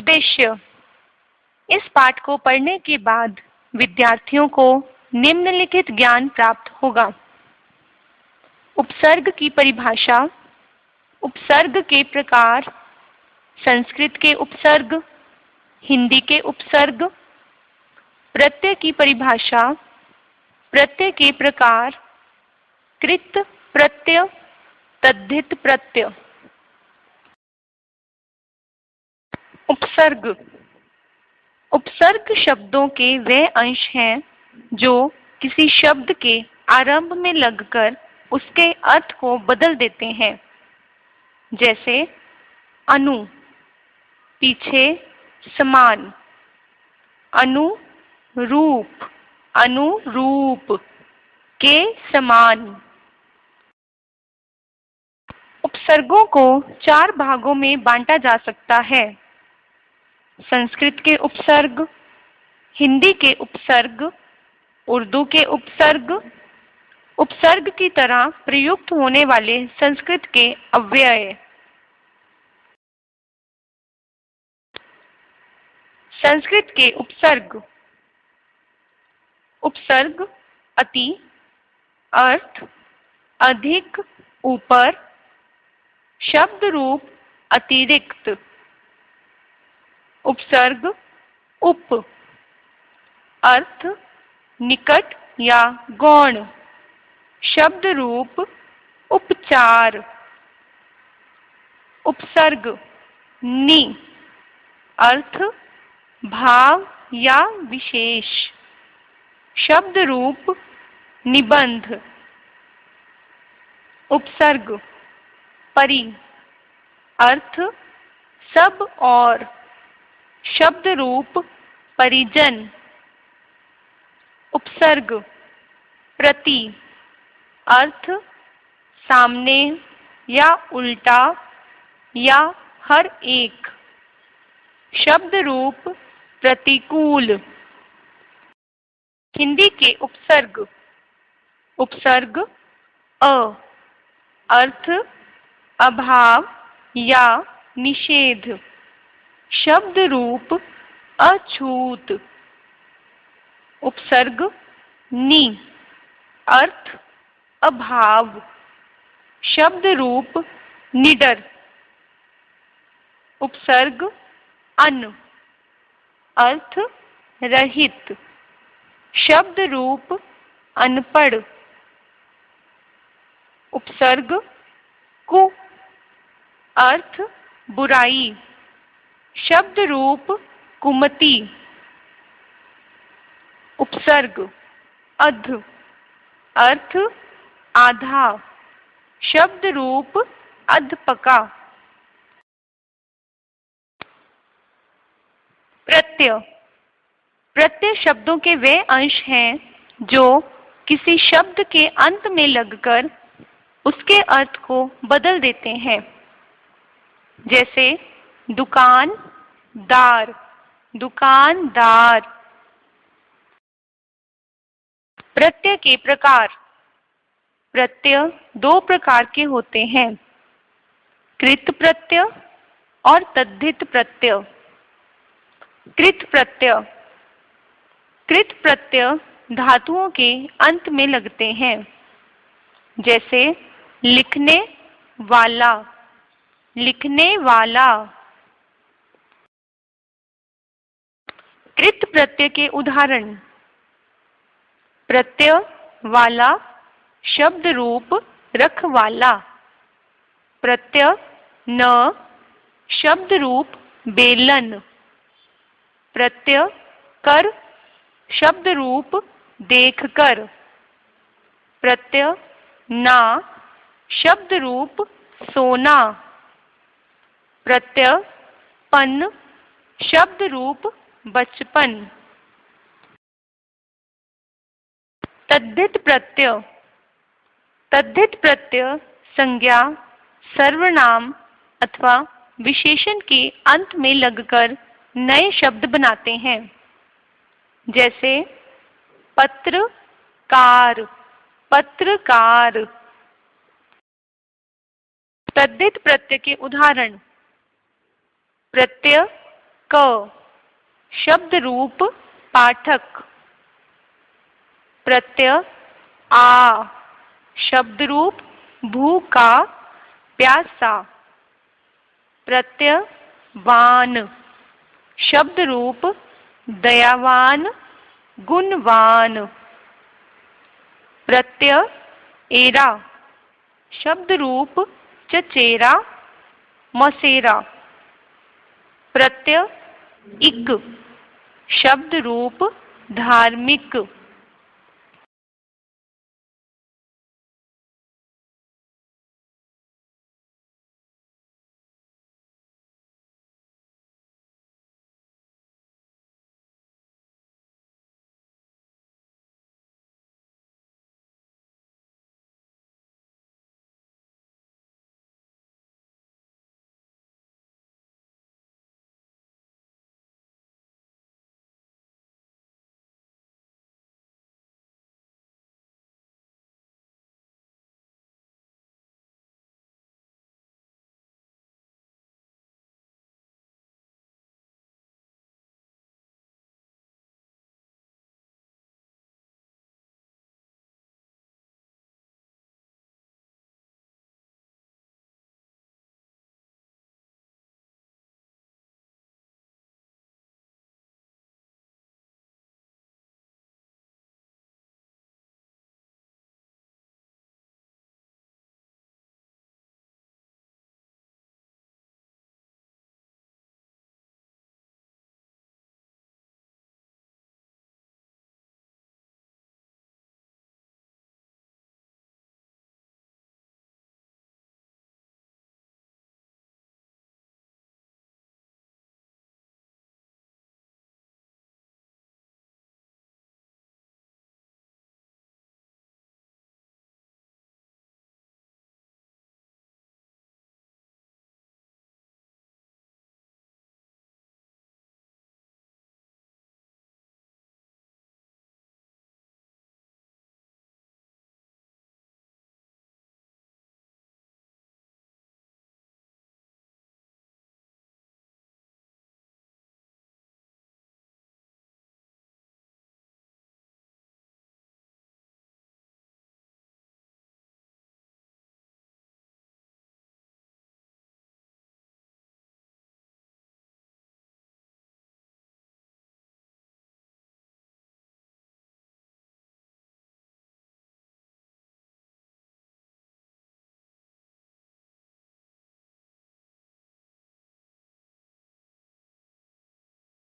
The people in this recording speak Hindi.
उद्देश्य। इस पाठ को पढ़ने के बाद विद्यार्थियों को निम्नलिखित ज्ञान प्राप्त होगा। उपसर्ग की परिभाषा, उपसर्ग के प्रकार, संस्कृत के उपसर्ग, हिंदी के उपसर्ग, प्रत्यय की परिभाषा, प्रत्यय के प्रकार, कृत प्रत्यय, तद्धित प्रत्यय। उपसर्ग। उपसर्ग शब्दों के वे अंश हैं जो किसी शब्द के आरंभ में लगकर उसके अर्थ को बदल देते हैं। जैसे अनु, पीछे समान, अनुरूप, अनुरूप, के समान। उपसर्गों को 4 भागों में बांटा जा सकता है। संस्कृत के उपसर्ग, हिंदी के उपसर्ग, उर्दू के उपसर्ग, उपसर्ग की तरह प्रयुक्त होने वाले संस्कृत के अव्यय। संस्कृत के उपसर्ग। उपसर्ग अति, अर्थ, अधिक, ऊपर, शब्द रूप, अतिरिक्त। उपसर्ग उप, अर्थ, निकट या गौण, शब्द रूप, उपचार। उपसर्ग नि, अर्थ, भाव या विशेष, शब्द रूप, निबंध। उपसर्ग परि, अर्थ, सब और, शब्द रूप, परिजन। उपसर्ग प्रति, अर्थ, सामने या उल्टा या हर एक, शब्द रूप, प्रतिकूल। हिंदी के उपसर्ग। उपसर्ग अ, अर्थ, अभाव या निषेध, शब्द रूप, अछूत। उपसर्ग नि, अर्थ, अभाव, शब्द रूप, निडर। उपसर्ग अन, अर्थ, रहित, शब्द रूप, अनपढ़। उपसर्ग कु, अर्थ, बुराई, शब्द रूप, कुमति। उपसर्ग अध, अर्थ, आधा, शब्द रूप, अधपका। प्रत्यय। प्रत्यय शब्दों के वे अंश हैं जो किसी शब्द के अंत में लगकर उसके अर्थ को बदल देते हैं। जैसे दुकान, दार, दुकानदार। प्रत्यय के प्रकार। प्रत्यय 2 प्रकार के होते हैं, कृत प्रत्यय और तद्धित प्रत्यय। कृत प्रत्यय। कृत प्रत्यय धातुओं के अंत में लगते हैं। जैसे लिखने वाला, लिखने वाला। कृत प्रत्यय के उदाहरण। प्रत्यय वाला, शब्द रूप, रखवाला। प्रत्यय न, शब्द रूप, बेलन। प्रत्यय कर, शब्द रूप, देखकर। प्रत्यय ना, शब्द रूप, सोना। प्रत्यय पन, शब्द रूप, बचपन। तद्धित प्रत्यय। तद्धित प्रत्यय संज्ञा, सर्वनाम अथवा विशेषण के अंत में लगकर नए शब्द बनाते हैं। जैसे पत्रकार, पत्रकार। तद्धित प्रत्यय के उदाहरण। प्रत्यय क शब्द रूप पाठक। प्रत्यय आ शब्द रूप भूखा प्यासा। प्रत्यय वान शब्द रूप दयावान गुणवान। प्रत्यय एरा शब्द रूप चचेरा मसेरा। प्रत्यय इक शब्द रूप धार्मिक।